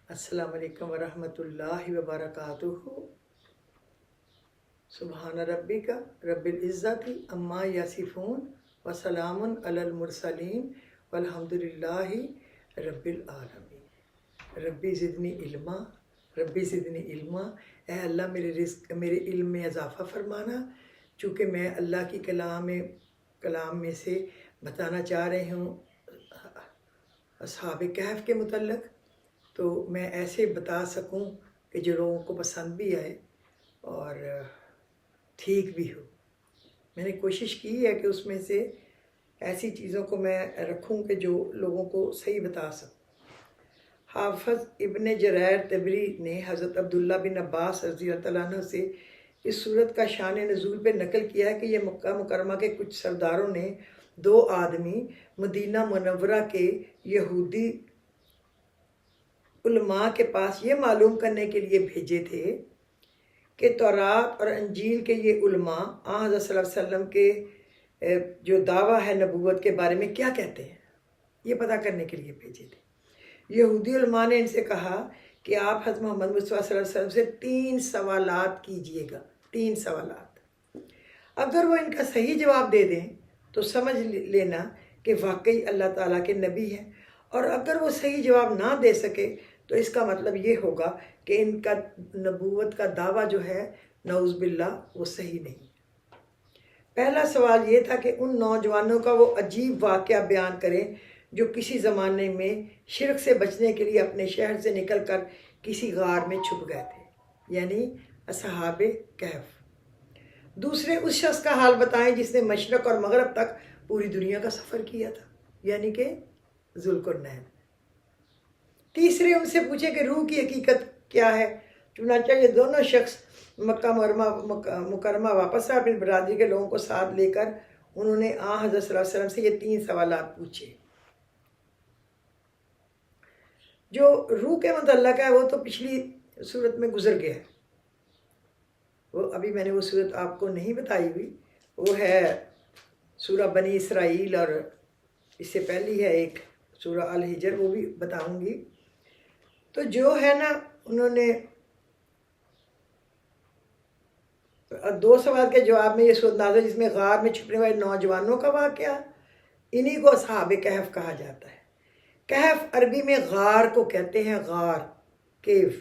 السلام علیکم ورحمۃ اللہ وبرکاتہ۔ سبحان ربک رب العزت عما یصفون وسلام علی المرسلین والحمد للہ رب العالمین۔ ربی زدنی علما، ربی زدنی علما۔ اے اللہ میرے علم میں اضافہ فرمانا، چونکہ میں اللہ کی کلام میں سے بتانا چاہ رہی ہوں اصحاب کہف کے متعلق، تو میں ایسے بتا سکوں کہ جو لوگوں کو پسند بھی آئے اور ٹھیک بھی ہو۔ میں نے کوشش کی ہے کہ اس میں سے ایسی چیزوں کو میں رکھوں کہ جو لوگوں کو صحیح بتا سکوں۔ حافظ ابن جریر طبری نے حضرت عبداللہ بن عباس رضی اللہ عنہ سے اس صورت کا شان نزول پہ نقل کیا ہے کہ یہ مکہ مکرمہ کے کچھ سرداروں نے 2 آدمی مدینہ منورہ کے یہودی علماء کے پاس یہ معلوم کرنے کے لیے بھیجے تھے کہ تورات اور انجیل کے یہ علماء حضرت صلی اللہ علیہ وسلم کے جو دعویٰ ہے نبوت کے بارے میں کیا کہتے ہیں، یہ پتہ کرنے کے لیے بھیجے تھے۔ یہودی علماء نے ان سے کہا کہ آپ حضرت محمد مصطفیٰ صلی اللہ علیہ وسلم سے 3 سوالات کیجئے گا، 3 سوالات۔ اگر وہ ان کا صحیح جواب دے دیں تو سمجھ لینا کہ واقعی اللہ تعالیٰ کے نبی ہیں، اور اگر وہ صحیح جواب نہ دے سکے تو اس کا مطلب یہ ہوگا کہ ان کا نبوت کا دعویٰ جو ہے نعوذ باللہ وہ صحیح نہیں۔ پہلا سوال یہ تھا کہ ان نوجوانوں کا وہ عجیب واقعہ بیان کریں جو کسی زمانے میں شرک سے بچنے کے لیے اپنے شہر سے نکل کر کسی غار میں چھپ گئے تھے، یعنی اصحاب کہف۔ دوسرے اس شخص کا حال بتائیں جس نے مشرق اور مغرب تک پوری دنیا کا سفر کیا تھا، یعنی کہ ذوالقرنین۔ تیسرے ان سے پوچھے کہ روح کی حقیقت کیا ہے۔ چنانچہ یہ دونوں شخص مکہ مکرمہ واپس آئے، اپنی برادری کے لوگوں کو ساتھ لے کر انہوں نے حضرت صلی اللہ علیہ وسلم سے یہ 3 سوالات پوچھے۔ جو روح کے متعلق ہے وہ تو پچھلی صورت میں گزر گیا ہے، وہ ابھی میں نے وہ صورت آپ کو نہیں بتائی ہوئی، وہ ہے سورہ بنی اسرائیل، اور اس سے پہلی ہے ایک سورہ الحجر، وہ بھی بتاؤں گی۔ تو جو ہے نا، انہوں نے 2 سوال کے جواب میں یہ صورت نازل جس میں غار میں چھپنے والے نوجوانوں کا واقعہ، انہی کو اصحاب کہف کہا جاتا ہے۔ کہف عربی میں غار کو کہتے ہیں، غار، کیف۔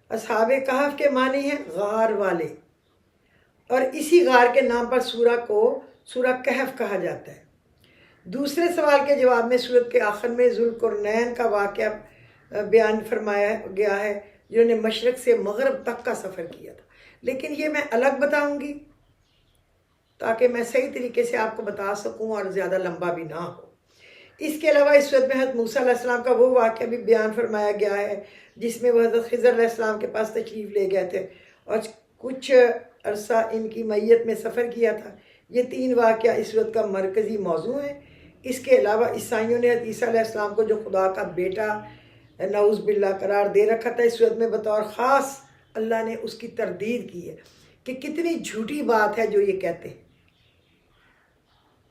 اصحاب کہف کے معنی ہیں غار والے، اور اسی غار کے نام پر سورہ کو سورہ کہف کہا جاتا ہے۔ دوسرے سوال کے جواب میں سورت کے آخر میں ذوالقرنین کا واقعہ بیان فرمایا گیا ہے، جنہوں نے مشرق سے مغرب تک کا سفر کیا تھا، لیکن یہ میں الگ بتاؤں گی تاکہ میں صحیح طریقے سے آپ کو بتا سکوں اور زیادہ لمبا بھی نہ ہو۔ اس کے علاوہ اس صورت میں حضرت موسیٰ علیہ السلام کا وہ واقعہ بھی بیان فرمایا گیا ہے جس میں وہ حضرت خضر علیہ السلام کے پاس تشریف لے گئے تھے اور کچھ عرصہ ان کی میت میں سفر کیا تھا۔ یہ 3 واقعہ اس صورت کا مرکزی موضوع ہیں۔ اس کے علاوہ عیسائیوں نے حضرت عیسیٰ علیہ السلام کو جو خدا کا بیٹا نعوذ باللہ قرار دے رکھا تھا، اس صورت میں بطور خاص اللہ نے اس کی تردید کی ہے کہ کتنی جھوٹی بات ہے جو یہ کہتے ہیں،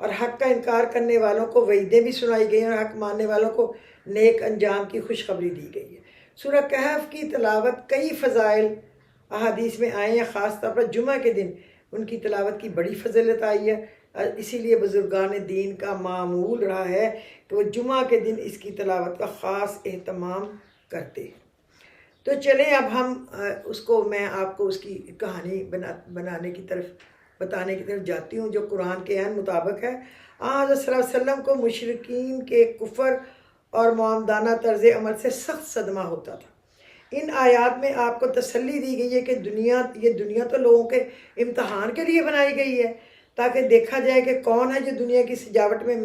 اور حق کا انکار کرنے والوں کو وعیدیں بھی سنائی گئی ہیں اور حق ماننے والوں کو نیک انجام کی خوشخبری دی گئی ہے۔ سورہ کہف کی تلاوت کئی فضائل احادیث میں آئے ہیں، خاص طور پر جمعہ کے دن ان کی تلاوت کی بڑی فضیلت آئی ہے، اسی لیے بزرگان دین کا معمول رہا ہے کہ وہ جمعہ کے دن اس کی تلاوت کا خاص اہتمام کرتے ہیں۔ تو چلیں اب ہم میں آپ کو اس کی کہانی بنانے کی طرف بتانے کی طرف جاتی ہوں جو قرآن کے عین مطابق ہے۔ حضرت صلی اللہ علیہ وسلم کو مشرکین کے کفر اور معاندانہ طرز عمل سے سخت صدمہ ہوتا تھا۔ ان آیات میں آپ کو تسلی دی گئی ہے کہ یہ دنیا تو لوگوں کے امتحان کے لیے بنائی گئی ہے، تاکہ دیکھا جائے کہ کون ہے جو دنیا کی سجاوٹ میں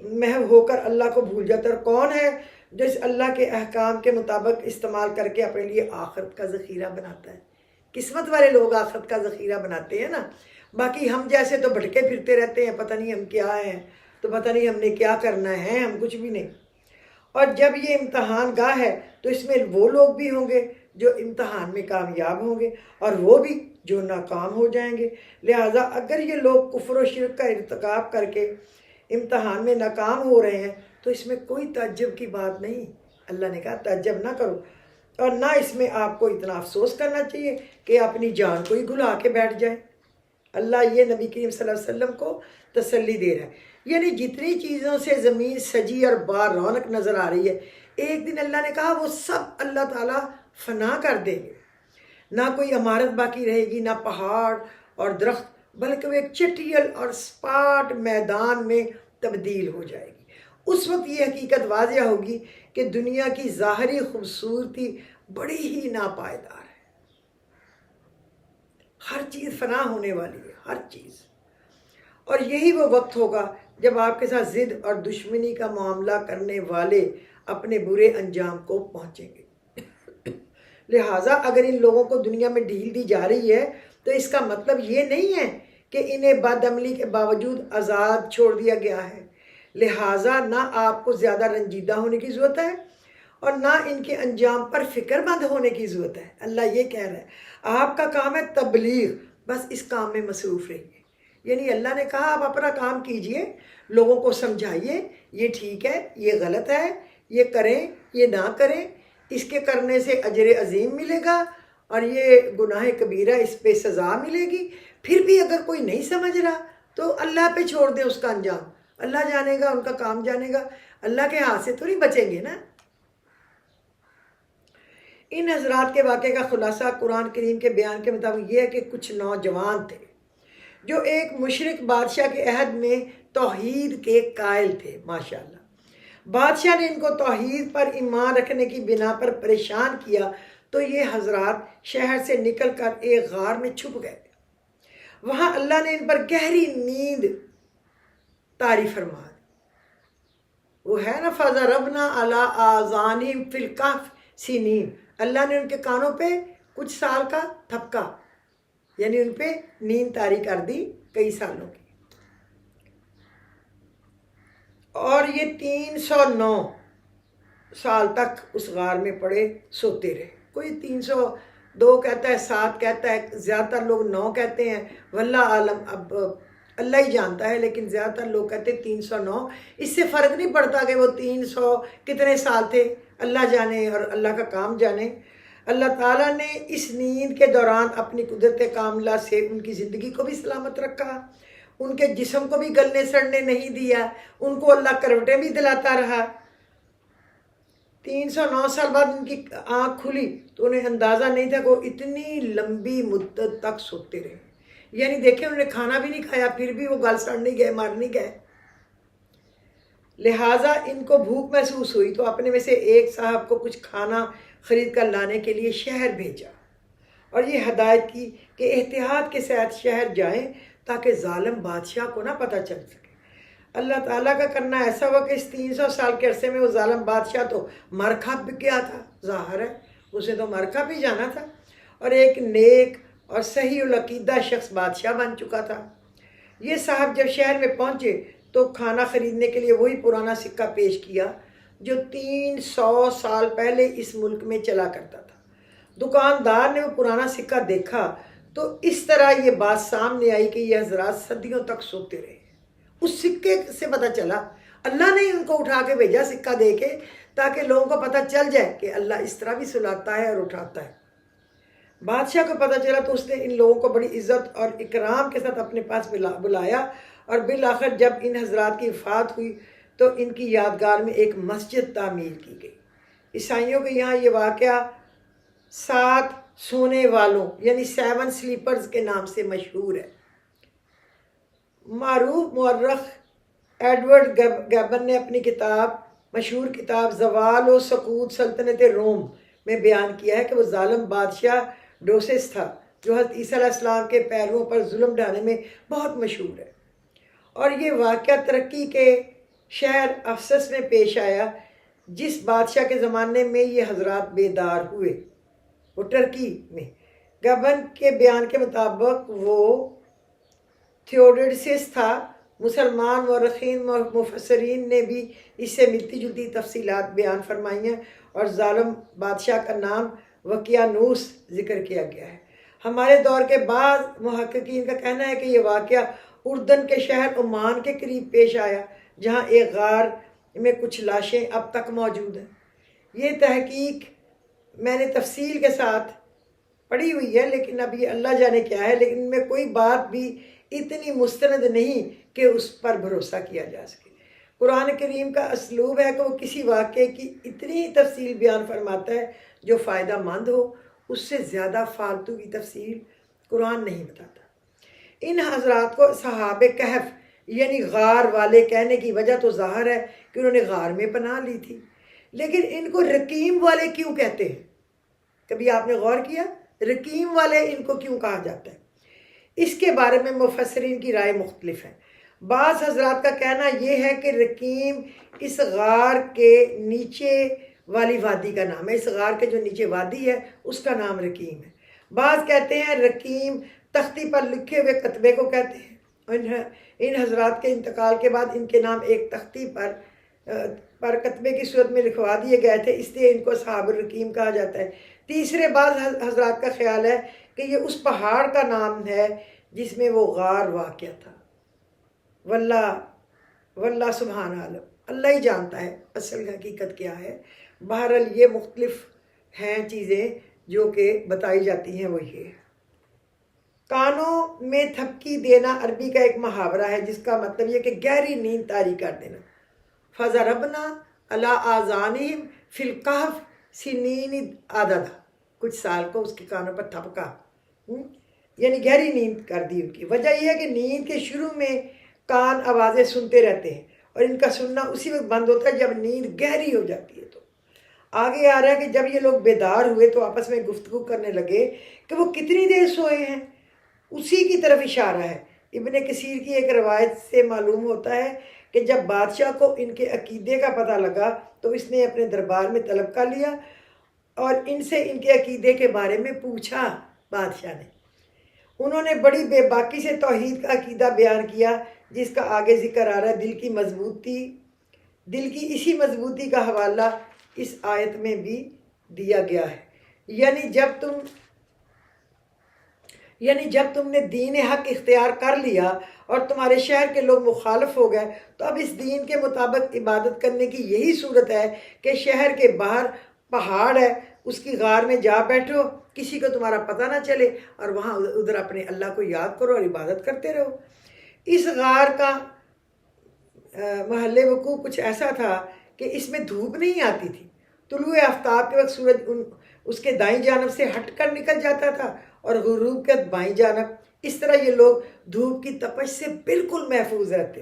محو ہو کر اللہ کو بھول جاتا ہے، اور کون ہے جو اس اللہ کے احکام کے مطابق استعمال کر کے اپنے لیے آخرت کا ذخیرہ بناتا ہے۔ قسمت والے لوگ آخرت کا ذخیرہ بناتے ہیں نا، باقی ہم جیسے تو بھٹکے پھرتے رہتے ہیں، پتہ نہیں ہم کیا ہیں، تو پتہ نہیں ہم نے کیا کرنا ہے، ہم کچھ بھی نہیں۔ اور جب یہ امتحان گاہ ہے تو اس میں وہ لوگ بھی ہوں گے جو امتحان میں کامیاب ہوں گے اور وہ بھی جو ناکام ہو جائیں گے۔ لہٰذا اگر یہ لوگ کفر و شرک کا ارتکاب کر کے امتحان میں ناکام ہو رہے ہیں تو اس میں کوئی تعجب کی بات نہیں، اللہ نے کہا تعجب نہ کرو اور نہ اس میں آپ کو اتنا افسوس کرنا چاہیے کہ اپنی جان کو ہی گلا کے بیٹھ جائے۔ اللہ یہ نبی کریم صلی اللہ علیہ وسلم کو تسلی دے رہا ہے۔ یعنی جتنی چیزوں سے زمین سجی اور با رونق نظر آ رہی ہے، ایک دن اللہ نے کہا وہ سب اللہ تعالیٰ فنا کر دیں گے، نہ کوئی عمارت باقی رہے گی، نہ پہاڑ اور درخت، بلکہ وہ ایک چٹیل اور سپاٹ میدان میں تبدیل ہو جائے گی۔ اس وقت یہ حقیقت واضح ہوگی کہ دنیا کی ظاہری خوبصورتی بڑی ہی ناپائیدار ہے، ہر چیز فنا ہونے والی ہے، ہر چیز۔ اور یہی وہ وقت ہوگا جب آپ کے ساتھ ضد اور دشمنی کا معاملہ کرنے والے اپنے برے انجام کو پہنچیں گے۔ لہٰذا اگر ان لوگوں کو دنیا میں ڈھیل دی جا رہی ہے تو اس کا مطلب یہ نہیں ہے کہ انہیں بد عملی کے باوجود آزاد چھوڑ دیا گیا ہے۔ لہٰذا نہ آپ کو زیادہ رنجیدہ ہونے کی ضرورت ہے اور نہ ان کے انجام پر فکر مند ہونے کی ضرورت ہے۔ اللہ یہ کہہ رہا ہے آپ کا کام ہے تبلیغ، بس اس کام میں مصروف رہیے۔ یعنی اللہ نے کہا آپ اپنا کام کیجئے، لوگوں کو سمجھائیے یہ ٹھیک ہے، یہ غلط ہے، یہ کریں، یہ نہ کریں، اس کے کرنے سے اجر عظیم ملے گا اور یہ گناہ کبیرہ، اس پہ سزا ملے گی۔ پھر بھی اگر کوئی نہیں سمجھ رہا تو اللہ پہ چھوڑ دیں اس کا انجام، اللہ جانے گا، ان کا کام جانے گا، اللہ کے ہاتھ سے تو نہیں بچیں گے نا۔ ان حضرات کے واقعے کا خلاصہ قرآن کریم کے بیان کے مطابق یہ ہے کہ کچھ نوجوان تھے جو ایک مشرک بادشاہ کے عہد میں توحید کے قائل تھے۔ ماشاءاللہ بادشاہ نے ان کو توحید پر ایمان رکھنے کی بنا پر پریشان کیا تو یہ حضرات شہر سے نکل کر ایک غار میں چھپ گئے۔ وہاں اللہ نے ان پر گہری نیند طاری فرما دی۔ وہ ہے نا فَضَرَبْنَا عَلَىٰ آذَانِهِمْ فِي الْكَهْفِ سِنِينَ، اللہ نے ان کے کانوں پہ کچھ سال کا تھپکا، یعنی ان پہ نیند طاری کر دی کئی سالوں کی۔ اور یہ 309 سال تک اس غار میں پڑے سوتے رہے۔ کوئی 302 کہتا ہے، 7 کہتا ہے، زیادہ تر لوگ 9 کہتے ہیں، واللہ عالم، اب اللہ ہی جانتا ہے، لیکن زیادہ تر لوگ کہتے ہیں 309۔ اس سے فرق نہیں پڑتا کہ وہ 300 کتنے سال تھے، اللہ جانے اور اللہ کا کام جانے۔ اللہ تعالیٰ نے اس نیند کے دوران اپنی قدرت کاملہ سے ان کی زندگی کو بھی سلامت رکھا، ان کے جسم کو بھی گلنے سڑنے نہیں دیا، ان کو اللہ کروٹیں بھی دلاتا رہا۔ 309 سال بعد ان کی آنکھ کھلی تو انہیں اندازہ نہیں تھا کہ وہ اتنی لمبی مدت تک سوتے رہے۔ یعنی دیکھیں انہوں نے کھانا بھی نہیں کھایا، پھر بھی وہ گل سڑ نہیں گئے، مر نہیں گئے۔ لہٰذا ان کو بھوک محسوس ہوئی تو اپنے میں سے ایک صاحب کو کچھ کھانا خرید کر لانے کے لیے شہر بھیجا اور یہ ہدایت کی کہ احتیاط کے ساتھ شہر جائیں تاکہ ظالم بادشاہ کو نہ پتہ چل سکے۔ اللہ تعالیٰ کا کرنا ایسا ہوا کہ اس 300 سال کے عرصے میں وہ ظالم بادشاہ تو مر کھپ گیا تھا، ظاہر ہے اسے تو مر کھپ ہی جانا تھا، اور ایک نیک اور صحیح العقیدہ شخص بادشاہ بن چکا تھا۔ یہ صاحب جب شہر میں پہنچے تو کھانا خریدنے کے لیے وہی پرانا سکہ پیش کیا جو 300 سال پہلے اس ملک میں چلا کرتا تھا۔ دکاندار نے وہ پرانا سکہ دیکھا تو اس طرح یہ بات سامنے آئی کہ یہ حضرات صدیوں تک سوتے رہے۔ اس سکے سے پتہ چلا، اللہ نے ان کو اٹھا کے بھیجا سکہ دے کے تاکہ لوگوں کو پتہ چل جائے کہ اللہ اس طرح بھی سلاتا ہے اور اٹھاتا ہے۔ بادشاہ کو پتہ چلا تو اس نے ان لوگوں کو بڑی عزت اور اکرام کے ساتھ اپنے پاس بلایا اور بالآخر جب ان حضرات کی وفات ہوئی تو ان کی یادگار میں ایک مسجد تعمیر کی گئی۔ عیسائیوں کے یہاں یہ واقعہ 7 سونے والوں یعنی 7 سلیپرز کے نام سے مشہور ہے۔ معروف مورخ ایڈورڈ گیبن نے اپنی مشہور کتاب زوال و سقوط سلطنت روم میں بیان کیا ہے کہ وہ ظالم بادشاہ ڈوسس تھا جو حضرت عیسیٰ علیہ السلام کے پیرووں پر ظلم ڈھانے میں بہت مشہور ہے، اور یہ واقعہ ترکی کے شہر افسس میں پیش آیا جس بادشاہ کے زمانے میں یہ حضرات بیدار ہوئے، وہ ٹرکی میں۔ گیبن کے بیان کے مطابق وہ تھیوڈوسس تھا۔ مسلمان مورخین مفسرین نے بھی اس سے ملتی جلتی تفصیلات بیان فرمائی ہیں اور ظالم بادشاہ کا نام وقیانوس ذکر کیا گیا ہے۔ ہمارے دور کے بعض محققین کا کہنا ہے کہ یہ واقعہ اردن کے شہر عمان کے قریب پیش آیا جہاں ایک غار میں کچھ لاشیں اب تک موجود ہیں۔ یہ تحقیق میں نے تفصیل کے ساتھ پڑھی ہوئی ہے، لیکن اب یہ اللہ جانے کیا ہے، لیکن ان میں کوئی بات بھی اتنی مستند نہیں کہ اس پر بھروسہ کیا جا سکے۔ قرآن کریم کا اسلوب ہے کہ وہ کسی واقعے کی اتنی تفصیل بیان فرماتا ہے جو فائدہ مند ہو، اس سے زیادہ فالتو کی تفصیل قرآن نہیں بتاتا۔ ان حضرات کو اصحاب کہف یعنی غار والے کہنے کی وجہ تو ظاہر ہے کہ انہوں نے غار میں پناہ لی تھی، لیکن ان کو رقیم والے کیوں کہتے ہیں؟ کبھی آپ نے غور کیا رقیم والے ان کو کیوں کہا جاتا ہے؟ اس کے بارے میں مفسرین کی رائے مختلف ہے۔ بعض حضرات کا کہنا یہ ہے کہ رقیم اس غار کے نیچے والی وادی کا نام ہے، اس غار کے جو نیچے وادی ہے اس کا نام رقیم ہے۔ بعض کہتے ہیں رقیم تختی پر لکھے ہوئے کتبے کو کہتے ہیں۔ ان حضرات کے انتقال کے بعد ان کے نام ایک تختی پر کتبے کی صورت میں لکھوا دیے گئے تھے، اس لیے ان کو اصحاب الرقیم کہا جاتا ہے۔ تیسرے بعض حضرات کا خیال ہے کہ یہ اس پہاڑ کا نام ہے جس میں وہ غار واقع تھا۔ واللہ سبحان عالم، اللہ ہی جانتا ہے اصل حقیقت کیا ہے۔ بہرحال یہ مختلف ہیں چیزیں جو کہ بتائی جاتی ہیں، وہ یہ کانوں میں تھپکی دینا عربی کا ایک محاورہ ہے جس کا مطلب یہ کہ گہری نیند طاری کر دینا۔ فَضَرَبْنَا عَلَىٰ آذَانِهِمْ فِي الْكَهْفِ سِنِينَ عَدَدًا، کچھ سال کو اس کے کانوں پر تھپکا، یعنی گہری نیند کر دی ان کی۔ وجہ یہ ہے کہ نیند کے شروع میں کان آوازیں سنتے رہتے ہیں اور ان کا سننا اسی وقت بند ہوتا ہے جب نیند گہری ہو جاتی ہے۔ تو آگے آ رہا ہے کہ جب یہ لوگ بیدار ہوئے تو آپس میں گفتگو کرنے لگے کہ وہ کتنی دیر سوئے ہیں، اسی کی طرف اشارہ ہے۔ ابن کثیر کی ایک روایت سے معلوم ہوتا ہے کہ جب بادشاہ کو ان کے عقیدے کا پتہ لگا تو اس نے اپنے دربار میں طلب کر لیا اور ان سے ان کے عقیدے کے بارے میں پوچھا۔ بادشاہ نے انہوں نے بڑی بے باکی سے توحید کا عقیدہ بیان کیا جس کا آگے ذکر آ رہا ہے۔ دل کی اسی مضبوطی کا حوالہ اس آیت میں بھی دیا گیا ہے، یعنی جب تم نے دین حق اختیار کر لیا اور تمہارے شہر کے لوگ مخالف ہو گئے تو اب اس دین کے مطابق عبادت کرنے کی یہی صورت ہے کہ شہر کے باہر پہاڑ ہے، اس کی غار میں جا بیٹھو، کسی کو تمہارا پتہ نہ چلے اور وہاں ادھر اپنے اللہ کو یاد کرو اور عبادت کرتے رہو۔ اس غار کا محل وقوع کچھ ایسا تھا کہ اس میں دھوپ نہیں آتی تھی۔ طلوع آفتاب کے وقت سورج اس کے دائیں جانب سے ہٹ کر نکل جاتا تھا اور غروب کے بائیں جانب۔ اس طرح یہ لوگ دھوپ کی تپش سے بالکل محفوظ رہتے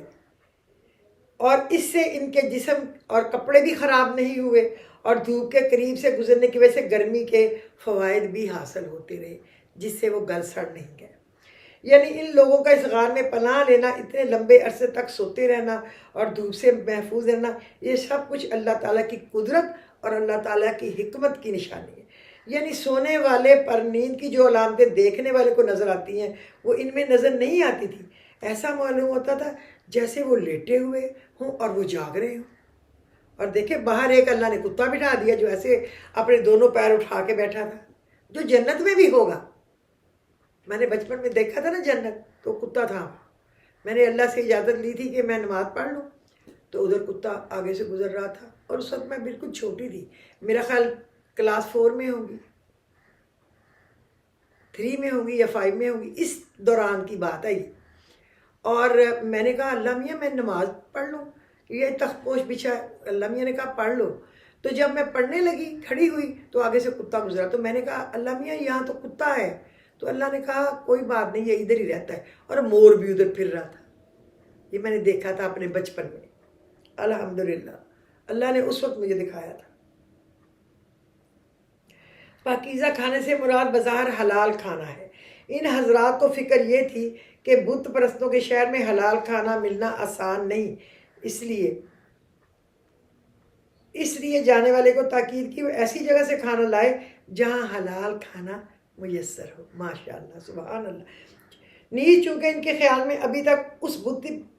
اور اس سے ان کے جسم اور کپڑے بھی خراب نہیں ہوئے اور دھوپ کے قریب سے گزرنے کی وجہ سے گرمی کے فوائد بھی حاصل ہوتے رہے جس سے وہ گل سڑ نہیں گئے۔ یعنی ان لوگوں کا اس غار میں پناہ لینا، اتنے لمبے عرصے تک سوتے رہنا اور دھوپ سے محفوظ رہنا، یہ سب کچھ اللہ تعالیٰ کی قدرت اور اللہ تعالیٰ کی حکمت کی نشانی ہے۔ یعنی سونے والے پر نیند کی جو علامتیں دیکھنے والے کو نظر آتی ہیں وہ ان میں نظر نہیں آتی تھی۔ ایسا معلوم ہوتا تھا جیسے وہ لیٹے ہوئے ہوں اور وہ جاگ رہے ہوں۔ اور دیکھیں باہر ایک اللہ نے کتا بٹھا دیا جو ایسے اپنے دونوں پیر اٹھا کے بیٹھا تھا، جو جنت میں بھی ہوگا۔ میں نے بچپن میں دیکھا تھا نا جنت، تو کتا تھا۔ میں نے اللہ سے اجازت لی تھی کہ میں نماز پڑھ لوں تو ادھر کتا آگے سے گزر رہا تھا اور اس وقت میں بالکل چھوٹی تھی، میرا خیال کلاس 4 میں ہوگی، 3 میں ہوگی یا 5 میں ہوگی، اس دوران کی بات ہے یہ۔ اور میں نے کہا اللہ میاں میں نماز پڑھ لوں، یہ تخت پوش بچھا ہے۔ اللہ میاں نے کہا پڑھ لو۔ تو جب میں پڑھنے لگی کھڑی ہوئی تو آگے سے کتا گزرا، تو میں نے کہا اللہ میاں یہاں تو کتا ہے۔ تو اللہ نے کہا کوئی بات نہیں، یہ ادھر ہی رہتا ہے، اور مور بھی ادھر پھر رہا تھا۔ یہ میں نے دیکھا تھا اپنے بچپن میں، الحمدللہ اللہ نے اس وقت مجھے دکھایا تھا۔ پاکیزہ کھانے سے مراد بظاہر حلال کھانا ہے۔ ان حضرات کو فکر یہ تھی کہ بت پرستوں کے شہر میں حلال کھانا ملنا آسان نہیں، اس لیے جانے والے کو تاکید کی وہ ایسی جگہ سے کھانا لائے جہاں حلال کھانا میسر ہو۔ ماشاءاللہ سبحان اللہ۔ نیز چونکہ ان کے خیال میں ابھی تک اس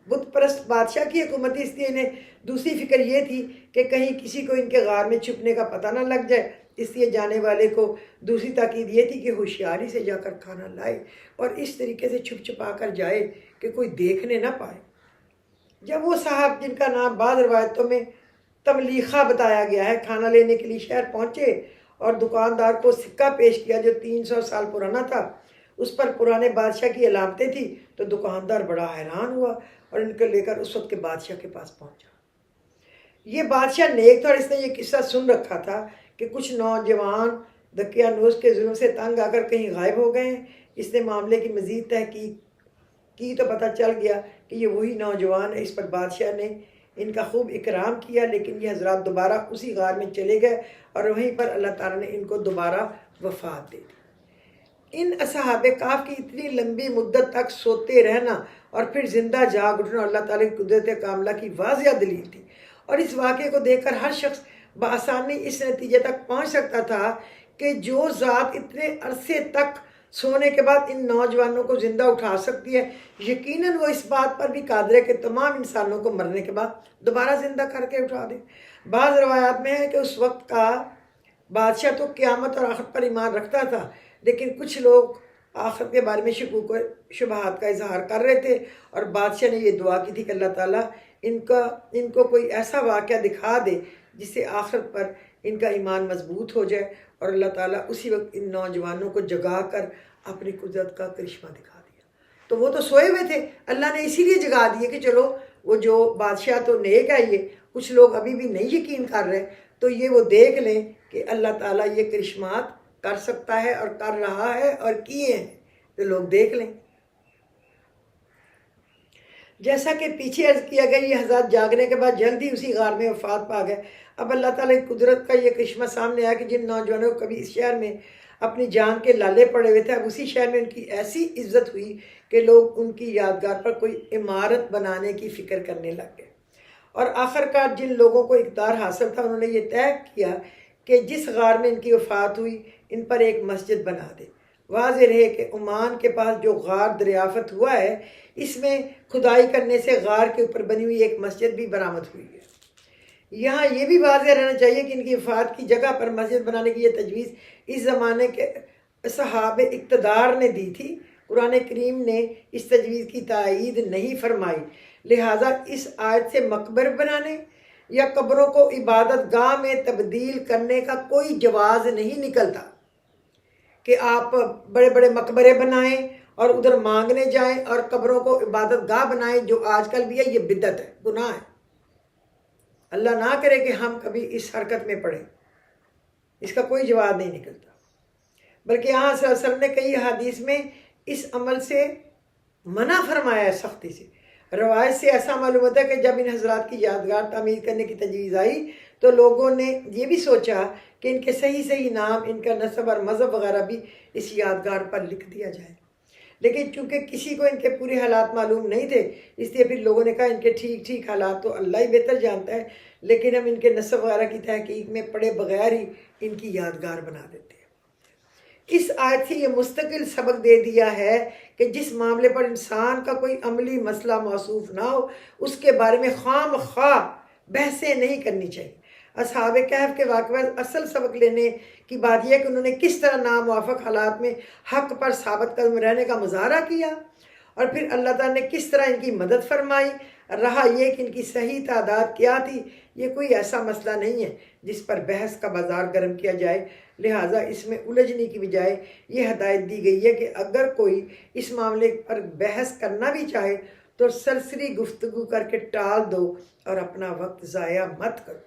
بت پرست بادشاہ کی حکومت تھی، اس لیے انہیں دوسری فکر یہ تھی کہ کہیں کسی کو ان کے غار میں چھپنے کا پتہ نہ لگ جائے، اس لیے جانے والے کو دوسری تاکید یہ تھی کہ ہوشیاری سے جا کر کھانا لائے اور اس طریقے سے چھپ چھپا کر جائے کہ کوئی دیکھنے نہ پائے۔ جب وہ صاحب جن کا نام بعض روایتوں میں تملیخہ بتایا گیا ہے۔ کھانا لینے کے لیے شہر پہنچے اور دکاندار کو سکہ پیش کیا جو 300 سال پرانا تھا، اس پر پرانے بادشاہ کی علامتیں تھیں، تو دکاندار بڑا حیران ہوا اور ان کو لے کر اس وقت کے بادشاہ کے پاس پہنچا۔ یہ بادشاہ نیک تھا اور اس نے یہ قصہ سن رکھا تھا کہ کچھ نوجوان دقیانوس کے ظلم سے تنگ آ کر کہیں غائب ہو گئے ہیں۔ اس نے معاملے کی مزید تحقیق کی تو پتہ چل گیا کہ یہ وہی نوجوان ہے۔ اس پر بادشاہ نے ان کا خوب اکرام کیا، لیکن یہ حضرات دوبارہ اسی غار میں چلے گئے اور وہیں پر اللہ تعالیٰ نے ان کو دوبارہ وفات دے دی۔ ان اصحاب کہف کی اتنی لمبی مدت تک سوتے رہنا اور پھر زندہ جاگ اٹھنا اللہ تعالیٰ کی قدرت کاملہ کی واضح دلیل تھی، اور اس واقعے کو دیکھ کر ہر شخص بآسانی اس نتیجے تک پہنچ سکتا تھا کہ جو ذات اتنے عرصے تک سونے کے بعد ان نوجوانوں کو زندہ اٹھا سکتی ہے، یقیناً وہ اس بات پر بھی قادر ہے کہ تمام انسانوں کو مرنے کے بعد دوبارہ زندہ کر کے اٹھا دے۔ بعض روایات میں ہے کہ اس وقت کا بادشاہ تو قیامت اور آخرت پر ایمان رکھتا تھا، لیکن کچھ لوگ آخرت کے بارے میں شکوک و شبہات کا اظہار کر رہے تھے، اور بادشاہ نے یہ دعا کی تھی کہ اللہ تعالیٰ ان کو کوئی ایسا واقعہ دکھا دے جس سے آخرت پر ان کا ایمان مضبوط ہو جائے، اور اللہ تعالیٰ اسی وقت ان نوجوانوں کو جگا کر اپنی قدرت کا کرشمہ دکھا دیا۔ تو وہ تو سوئے ہوئے تھے، اللہ نے اسی لیے جگا دیے کہ چلو وہ جو بادشاہ تو نیک ہے، یہ کچھ لوگ ابھی بھی نہیں یقین کر رہے، تو یہ وہ دیکھ لیں کہ اللہ تعالیٰ یہ کرشمات کر سکتا ہے اور کر رہا ہے اور کیے ہیں، تو لوگ دیکھ لیں۔ جیسا کہ پیچھے عرض کیا گیا، یہ حضرات جاگنے کے بعد جلد ہی اسی غار میں وفات پا گئے۔ اب اللہ تعالیٰ کی قدرت کا یہ کرشمہ سامنے آیا کہ جن نوجوانوں کو کبھی اس شہر میں اپنی جان کے لالے پڑے ہوئے تھے، اب اسی شہر میں ان کی ایسی عزت ہوئی کہ لوگ ان کی یادگار پر کوئی عمارت بنانے کی فکر کرنے لگ گئے۔ اور آخرکار جن لوگوں کو اقتدار حاصل تھا، انہوں نے یہ طے کیا کہ جس غار میں ان کی وفات ہوئی ان پر ایک مسجد بنا دے۔ واضح رہے کہ عمان کے پاس جو غار دریافت ہوا ہے، اس میں کھدائی کرنے سے غار کے اوپر بنی ہوئی ایک مسجد بھی برآمد ہوئی ہے۔ یہاں یہ بھی واضح رہنا چاہیے کہ ان کی وفات کی جگہ پر مسجد بنانے کی یہ تجویز اس زمانے کے اصحاب اقتدار نے دی تھی۔ قرآن کریم نے اس تجویز کی تائید نہیں فرمائی، لہٰذا اس آیت سے مقبر بنانے یا قبروں کو عبادت گاہ میں تبدیل کرنے کا کوئی جواز نہیں نکلتا کہ آپ بڑے بڑے مقبرے بنائیں اور ادھر مانگنے جائیں اور قبروں کو عبادت گاہ بنائیں، جو آج کل بھی ہے۔ یہ بدعت ہے، گناہ ہے۔ اللہ نہ کرے کہ ہم کبھی اس حرکت میں پڑیں، اس کا کوئی جواز نہیں نکلتا۔ بلکہ یہاں صلی اللہ علیہ وسلم نے کئی حدیث میں اس عمل سے منع فرمایا ہے سختی سے۔ روایت سے ایسا معلوم ہوتا ہے کہ جب ان حضرات کی یادگار تعمیر کرنے کی تجویز آئی تو لوگوں نے یہ بھی سوچا کہ ان کے صحیح نام، ان کا نسب اور مذہب وغیرہ بھی اس یادگار پر لکھ دیا جائے، لیکن چونکہ کسی کو ان کے پورے حالات معلوم نہیں تھے، اس لیے پھر لوگوں نے کہا ان کے ٹھیک حالات تو اللہ ہی بہتر جانتا ہے، لیکن ہم ان کے نسب وغیرہ کی تحقیق میں پڑے بغیر ہی ان کی یادگار بنا دیتے ہیں۔ اس آیت سے یہ مستقل سبق دے دیا ہے کہ جس معاملے پر انسان کا کوئی عملی مسئلہ موصوف نہ ہو، اس کے بارے میں خام خواہ بحثیں نہیں کرنی چاہیے۔ اصحاب کہف کے واقعہ اصل سبق لینے کی بات یہ ہے کہ انہوں نے کس طرح ناموافق حالات میں حق پر ثابت قدم رہنے کا مظاہرہ کیا، اور پھر اللہ تعالیٰ نے کس طرح ان کی مدد فرمائی۔ رہا یہ کہ ان کی صحیح تعداد کیا تھی، یہ کوئی ایسا مسئلہ نہیں ہے جس پر بحث کا بازار گرم کیا جائے، لہٰذا اس میں الجھنے کی بجائے یہ ہدایت دی گئی ہے کہ اگر کوئی اس معاملے پر بحث کرنا بھی چاہے تو سرسری گفتگو کر کے ٹال دو اور اپنا وقت ضائع مت کرو۔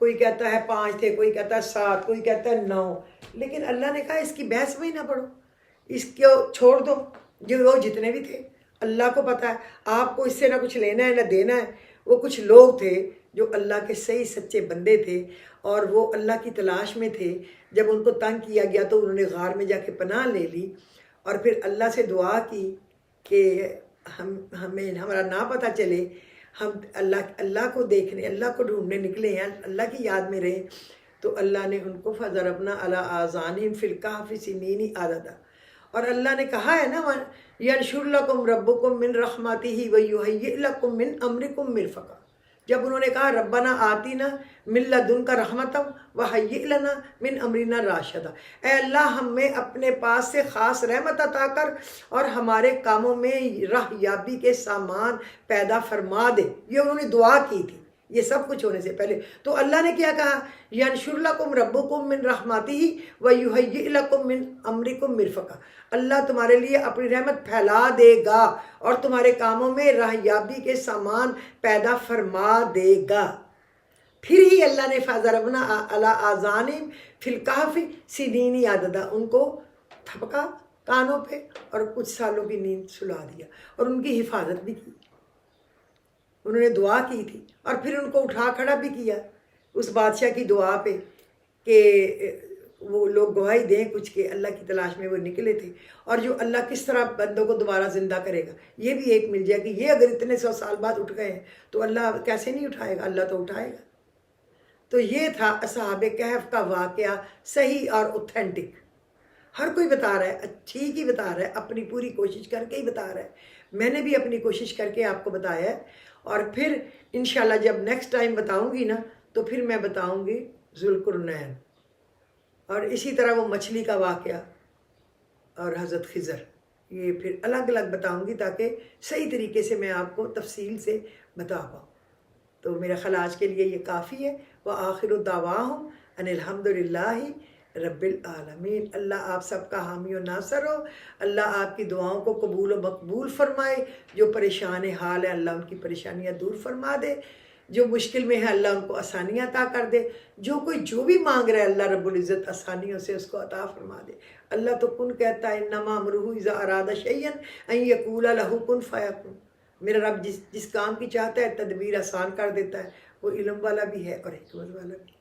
کوئی کہتا ہے 5 تھے، کوئی کہتا ہے 7، کوئی کہتا ہے 9، لیکن اللہ نے کہا اس کی بحث میں ہی نہ پڑھو، اس کو چھوڑ دو۔ جو لوگ جتنے بھی تھے اللہ کو پتہ ہے، آپ کو اس سے نہ کچھ لینا ہے نہ دینا ہے۔ وہ کچھ لوگ تھے جو اللہ کے صحیح سچے بندے تھے اور وہ اللہ کی تلاش میں تھے۔ جب ان کو تنگ کیا گیا تو انہوں نے غار میں جا کے پناہ لے لی اور پھر اللہ سے دعا کی کہ ہمیں ہمارا نہ پتہ چلے، ہم اللہ کو دیکھنے، اللہ کو ڈھونڈنے نکلے ہیں، اللہ کی یاد میں رہیں۔ تو اللہ نے ان کو فضربنا علی آذانہم فی الکہف سنین عددا، اور اللہ نے کہا ہے نا ینشر لکم ربکم من رحمتہ ویہیئ لکم من امرکم مرفقا۔ جب انہوں نے کہا ربنا آتینا من لدنک رحمتا وہیئ لنا من امرنا راشدا، اے اللہ ہمیں اپنے پاس سے خاص رحمت عطا کر اور ہمارے کاموں میں راہ یابی کے سامان پیدا فرما دے۔ یہ انہوں نے دعا کی تھی یہ سب کچھ ہونے سے پہلے تو اللہ نے کیا کہا، ینشر لکم ربکم من رحمتہ ویہیئ لکم من امرکم مرفقا، اللہ تمہارے لیے اپنی رحمت پھیلا دے گا اور تمہارے کاموں میں راہیابی کے سامان پیدا فرما دے گا۔ پھر ہی اللہ نے فضربنا علی آذانہم فی الکہف سنین عددا، ان کو تھپکا کانوں پہ اور کچھ سالوں کی نیند سلا دیا اور ان کی حفاظت بھی کی، انہوں نے دعا کی تھی اور پھر ان کو اٹھا کھڑا بھی کیا اس بادشاہ کی دعا پہ کہ وہ لوگ گواہی دیں کچھ کہ اللہ کی تلاش میں وہ نکلے تھے، اور جو اللہ کس طرح بندوں کو دوبارہ زندہ کرے گا یہ بھی ایک مل جائے کہ یہ اگر اتنے 100 سال بعد اٹھ گئے ہیں تو اللہ کیسے نہیں اٹھائے گا، اللہ تو اٹھائے گا۔ تو یہ تھا اصحاب کہف کا واقعہ، صحیح اور اوتھینٹک، ہر کوئی بتا رہا ہے، ٹھیک ہی بتا رہا ہے، اپنی پوری کوشش کر کے ہی بتا رہا ہے، میں نے بھی اپنی کوشش کر کے آپ کو بتایا ہے، اور پھر انشاءاللہ جب نیکسٹ ٹائم بتاؤں گی نا تو پھر میں بتاؤں گی ذوالقرنین، اور اسی طرح وہ مچھلی کا واقعہ اور حضرت خضر، یہ پھر الگ الگ بتاؤں گی تاکہ صحیح طریقے سے میں آپ کو تفصیل سے بتا پاؤں۔ تو میرا خیال آج کے لیے یہ کافی ہے۔ وآخر دعواہم ان الحمد للہ رب العالمین۔ اللہ آپ سب کا حامی و ناصر ہو، اللہ آپ کی دعاؤں کو قبول و مقبول فرمائے، جو پریشان حال ہے اللہ ان کی پریشانیاں دور فرما دے، جو مشکل میں ہے اللہ ان کو آسانیاں عطا کر دے، جو کوئی جو بھی مانگ رہا ہے اللہ رب العزت آسانیوں سے اس کو عطا فرما دے۔ اللہ تو کن کہتا ہے انما امرہ اذا اراد شیئا ان یقول لہ کن فیکون، میرا رب جس کام کی چاہتا ہے تدبیر آسان کر دیتا ہے، وہ علم والا بھی ہے اور حکمت والا بھی۔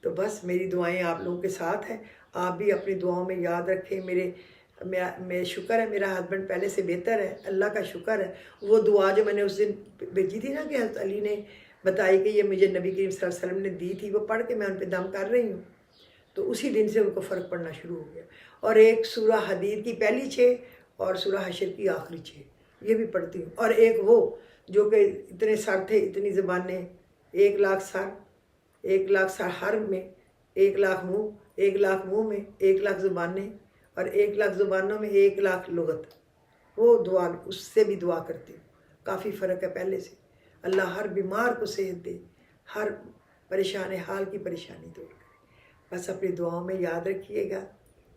تو بس میری دعائیں آپ لوگوں کے ساتھ ہیں، آپ بھی اپنی دعاؤں میں یاد رکھیں۔ میں شکر ہے میرا ہسبینڈ پہلے سے بہتر ہے، اللہ کا شکر ہے۔ وہ دعا جو میں نے اس دن بھیجی تھی نا کہ حضرت علی نے بتائی کہ یہ مجھے نبی کریم صلی اللہ علیہ وسلم نے دی تھی، وہ پڑھ کے میں ان پہ دم کر رہی ہوں، تو اسی دن سے ان کو فرق پڑنا شروع ہو گیا۔ اور ایک سورہ حدید کی پہلی 6 اور سورہ حشر کی آخری 6 یہ بھی پڑھتی ہوں، اور ایک وہ جو کہ اتنے سر تھے اتنی زبانیں، 1,00,000 سر، 1,00,000 سر ہر میں، 1,00,000 منہ، 1,00,000 منہ میں 1,00,000 زبانیں، اور 1,00,000 زبانوں میں 1,00,000 لغت، وہ دعا اس سے بھی دعا کرتی ہوں۔ کافی فرق ہے پہلے سے۔ اللہ ہر بیمار کو صحت دے، ہر پریشان حال کی پریشانی دور کرے۔ بس اپنی دعاؤں میں یاد رکھیے گا۔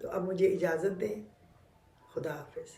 تو اب مجھے اجازت دیں، خدا حافظ۔